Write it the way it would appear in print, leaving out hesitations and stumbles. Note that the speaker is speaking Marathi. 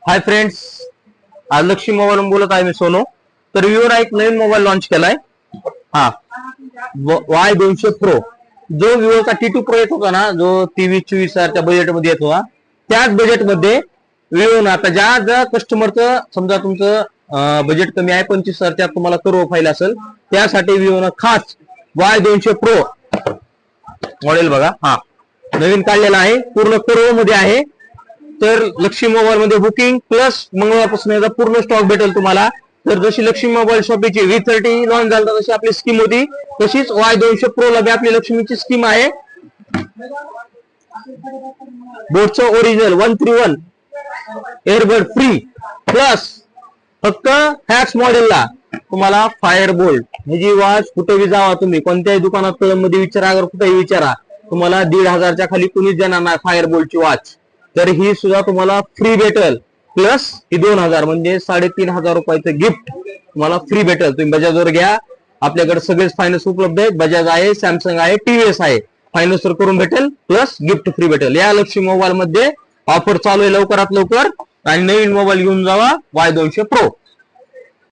हाय फ्रेंड्स, आज लक्ष्मी मोबाईल बोलत आहे मी सोनू. तर विवोने एक नवीन मोबाईल लॉन्च केलाय. हा, Y200 प्रो. जो विवोचा T2 प्रो येत होता ना, जो 23-24 बजेट मध्ये येत होता, त्याच बजेट मध्ये विवोने आता ज्या कस्टमरचं समजा तुमचं बजेट कमी आहे 25,000 त्यात तुम्हाला कर्व फाईल असेल, त्यासाठी विवोने खास Y200 प्रो मॉडेल बघा, हा नवीन काढलेला आहे, पूर्ण कर्व मध्ये आहे. तर लक्ष्मी मोबाईल मध्ये बुकिंग प्लस मंगळवारपासून याचा पूर्ण स्टॉक भेटेल तुम्हाला. तर जशी लक्ष्मी मोबाईल शॉपीची V30 लॉन्च झाला तशी आपली स्कीम होती, तशीच Y200 प्रो ला बी आपली लक्ष्मीची स्कीम आहे. बोटचं ओरिजिनल 131 एअरबड फ्री प्लस फक्त ह्याच मॉडेलला तुम्हाला फायर बोल्ट. ह्याची वॉच कुठेही जावा तुम्ही, कोणत्याही दुकानात मध्ये विचारा, अगर कुठेही विचारा, तुम्हाला 1,500च्या खाली कुणीच देणार नाही फायर बोल्टची वॉच. तर ही सुद्धा तुम्हाला फ्री भेटेल. प्लस ही 2,000 म्हणजे 3,500 रुपयाचं गिफ्ट तुम्हाला फ्री भेटेल. तुम्ही बजाजवर घ्या, आपल्याकडे सगळेच फायनान्स उपलब्ध आहेत. बजाज आहे, सॅमसंग आहे, TVS आहे, फायनान्सवर करून भेटेल प्लस गिफ्ट फ्री भेटेल. या लक्ष्मी मोबाईल मध्ये ऑफर चालू आहे, लवकरात लवकर आणि नवीन मोबाईल घेऊन जावा Y200 प्रो.